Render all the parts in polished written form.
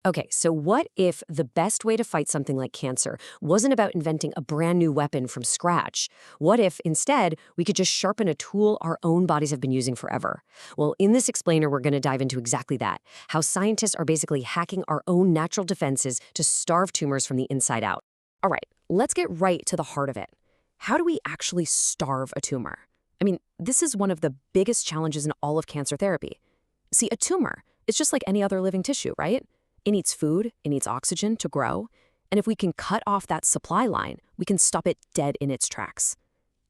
Okay, so what if the best way to fight something like cancer wasn't about inventing a brand new weapon from scratch? What if, instead, we could just sharpen a tool our own bodies have been using forever? Well, in this explainer, we're going to dive into exactly that, how scientists are basically hacking our own natural defenses to starve tumors from the inside out. All right, let's get right to the heart of it. How do we actually starve a tumor? I mean, this is one of the biggest challenges in all of cancer therapy. See, a tumor is just like any other living tissue, right? It needs food, it needs oxygen to grow, and if we can cut off that supply line, we can stop it dead in its tracks.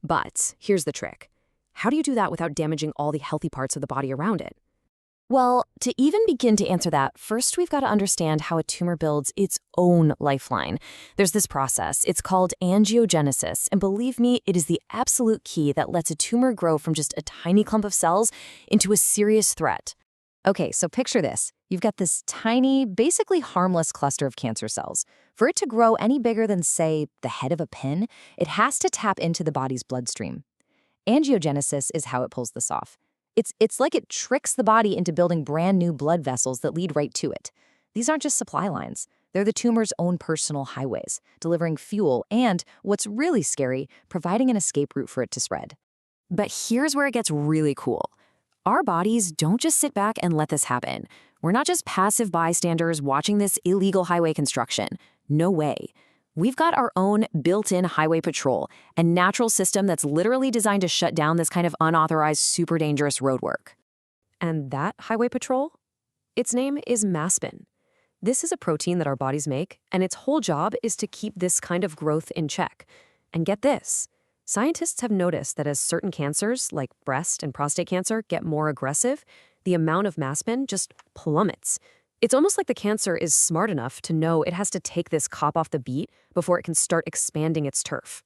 But here's the trick. How do you do that without damaging all the healthy parts of the body around it? Well, to even begin to answer that, first we've got to understand how a tumor builds its own lifeline. There's this process. It's called angiogenesis, and believe me, it is the absolute key that lets a tumor grow from just a tiny clump of cells into a serious threat. Okay, so picture this. You've got this tiny, basically harmless cluster of cancer cells. For it to grow any bigger than, say, the head of a pin, it has to tap into the body's bloodstream. Angiogenesis is how it pulls this off. It's like it tricks the body into building brand new blood vessels that lead right to it. These aren't just supply lines. They're the tumor's own personal highways, delivering fuel and, what's really scary, providing an escape route for it to spread. But here's where it gets really cool. Our bodies don't just sit back and let this happen. We're not just passive bystanders watching this illegal highway construction. No way. We've got our own built-in highway patrol, a natural system that's literally designed to shut down this kind of unauthorized, super dangerous roadwork. And that highway patrol? Its name is Maspin. This is a protein that our bodies make, and its whole job is to keep this kind of growth in check. And get this. Scientists have noticed that as certain cancers, like breast and prostate cancer, get more aggressive, the amount of Maspin just plummets. It's almost like the cancer is smart enough to know it has to take this cop off the beat before it can start expanding its turf.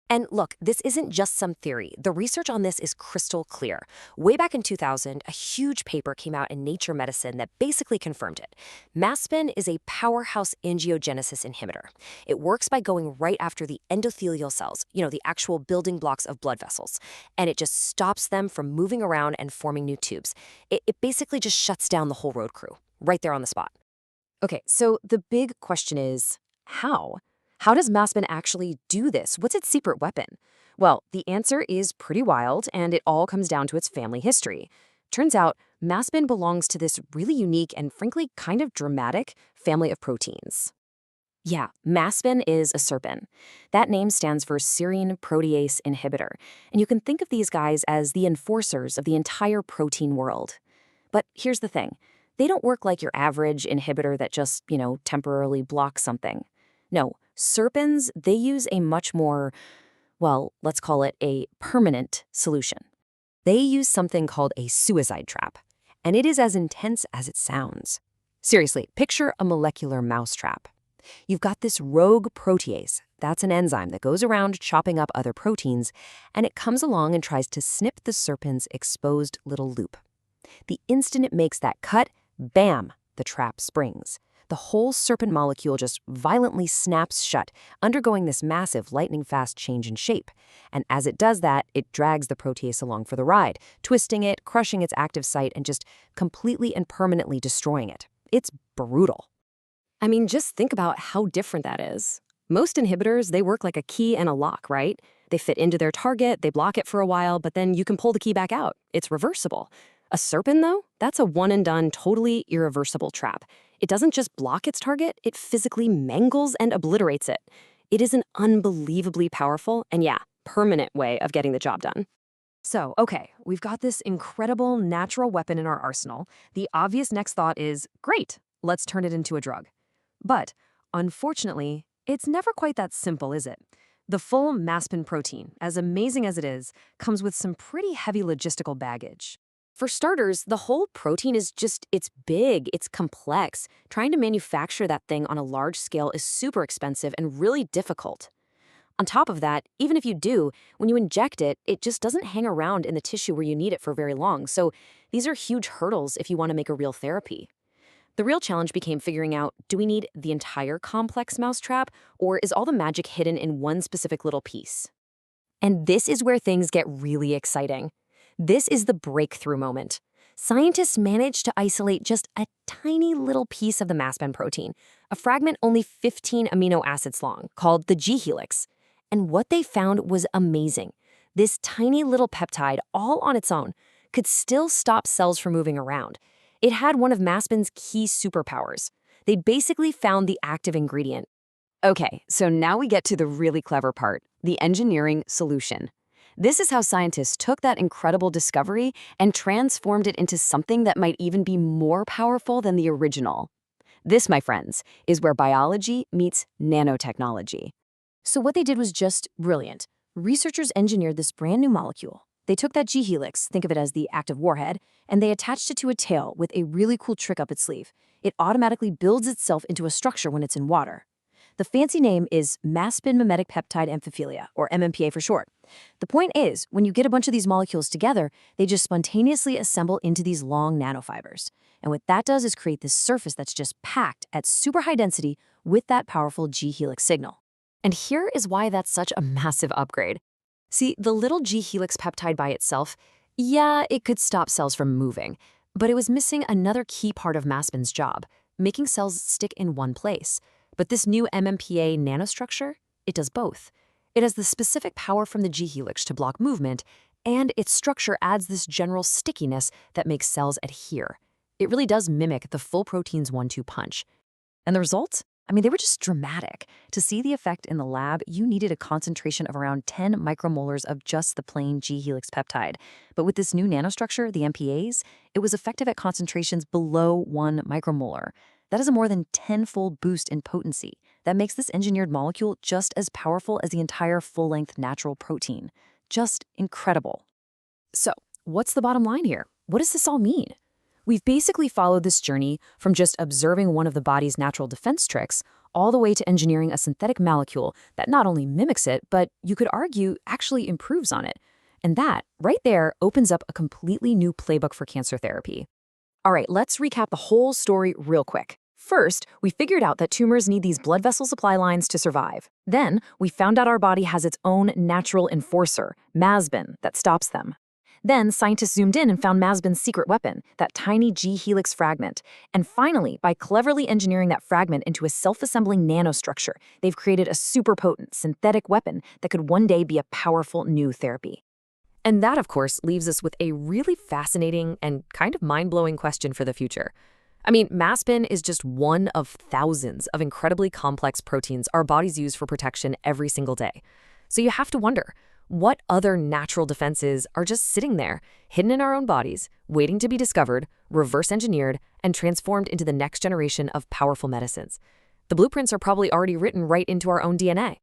And look, this isn't just some theory. The research on this is crystal clear. Way back in 2000, a huge paper came out in Nature Medicine that basically confirmed it. Maspin is a powerhouse angiogenesis inhibitor. It works by going right after the endothelial cells, the actual building blocks of blood vessels, and it just stops them from moving around and forming new tubes. It basically just shuts down the whole road crew, right there on the spot. Okay, so the big question is, how? How does Maspin actually do this? What's its secret weapon? Well, the answer is pretty wild, and it all comes down to its family history. Turns out, Maspin belongs to this really unique and frankly kind of dramatic family of proteins. Yeah, Maspin is a serpin. That name stands for serine protease inhibitor, and you can think of these guys as the enforcers of the entire protein world. But here's the thing. They don't work like your average inhibitor that just, temporarily blocks something. No, serpins, they use a much more, well, let's call it a permanent solution. They use something called a suicide trap, and it is as intense as it sounds. Seriously, picture a molecular mousetrap. You've got this rogue protease, that's an enzyme that goes around chopping up other proteins, and it comes along and tries to snip the serpin's exposed little loop. The instant it makes that cut, bam, the trap springs. The whole serpin molecule just violently snaps shut, undergoing this massive lightning-fast change in shape. And as it does that, it drags the protease along for the ride, twisting it, crushing its active site, and just completely and permanently destroying it. It's brutal. I mean, just think about how different that is. Most inhibitors, they work like a key and a lock, right? They fit into their target, they block it for a while, but then you can pull the key back out. It's reversible. A serpin, though, that's a one-and-done, totally irreversible trap. It doesn't just block its target, it physically mangles and obliterates it. It is an unbelievably powerful and, permanent way of getting the job done. So, okay, we've got this incredible natural weapon in our arsenal. The obvious next thought is, great, let's turn it into a drug. But, unfortunately, it's never quite that simple, is it? The full Maspin protein, as amazing as it is, comes with some pretty heavy logistical baggage. For starters, the whole protein is it's big, it's complex. Trying to manufacture that thing on a large scale is super expensive and really difficult. On top of that, even if you do, when you inject it, it just doesn't hang around in the tissue where you need it for very long. So these are huge hurdles if you want to make a real therapy. The real challenge became figuring out, do we need the entire complex mousetrap, or is all the magic hidden in one specific little piece? And this is where things get really exciting. This is the breakthrough moment. scientists managed to isolate just a tiny little piece of the Maspin protein, a fragment only 15 amino acids long, called the g-helix. And what they found was amazing. This tiny little peptide, all on its own, could still stop cells from moving around. It had one of Maspin's key superpowers. They basically found the active ingredient. Okay, so now we get to the really clever part, the engineering solution. This is how scientists took that incredible discovery and transformed it into something that might even be more powerful than the original. This, my friends, is where biology meets nanotechnology. So what they did was just brilliant. Researchers engineered this brand new molecule. They took that g-helix, think of it as the active warhead, and they attached it to a tail with a really cool trick up its sleeve. It automatically builds itself into a structure when it's in water. The fancy name is Maspin-Mimetic Peptide Amphiphilia, or MMPA for short. The point is, when you get a bunch of these molecules together, they just spontaneously assemble into these long nanofibers. And what that does is create this surface that's just packed at super high density with that powerful g-helix signal. And here is why that's such a massive upgrade. See, the little g-helix peptide by itself, yeah, it could stop cells from moving, but it was missing another key part of Maspin's job, making cells stick in one place. But this new MMPA nanostructure, it does both. It has the specific power from the g-helix to block movement, and its structure adds this general stickiness that makes cells adhere. It really does mimic the full protein's 1-2 punch. And the results? I mean, they were just dramatic. To see the effect in the lab, you needed a concentration of around 10 micromolars of just the plain g-helix peptide. But with this new nanostructure, the MPAs, it was effective at concentrations below 1 micromolar. That is a more than 10-fold boost in potency. That makes this engineered molecule just as powerful as the entire full-length natural protein. Just incredible. So, what's the bottom line here? What does this all mean? We've basically followed this journey from just observing one of the body's natural defense tricks all the way to engineering a synthetic molecule that not only mimics it, but you could argue actually improves on it. And that, right there, opens up a completely new playbook for cancer therapy. All right, let's recap the whole story real quick. First, we figured out that tumors need these blood vessel supply lines to survive. Then, we found out our body has its own natural enforcer, Maspin, that stops them. Then, scientists zoomed in and found Maspin's secret weapon, that tiny g-helix fragment. And finally, by cleverly engineering that fragment into a self-assembling nanostructure, they've created a super potent synthetic weapon that could one day be a powerful new therapy. And that, of course, leaves us with a really fascinating and kind of mind-blowing question for the future. I mean, Maspin is just one of thousands of incredibly complex proteins our bodies use for protection every single day. So you have to wonder, what other natural defenses are just sitting there, hidden in our own bodies, waiting to be discovered, reverse-engineered, and transformed into the next generation of powerful medicines? The blueprints are probably already written right into our own DNA.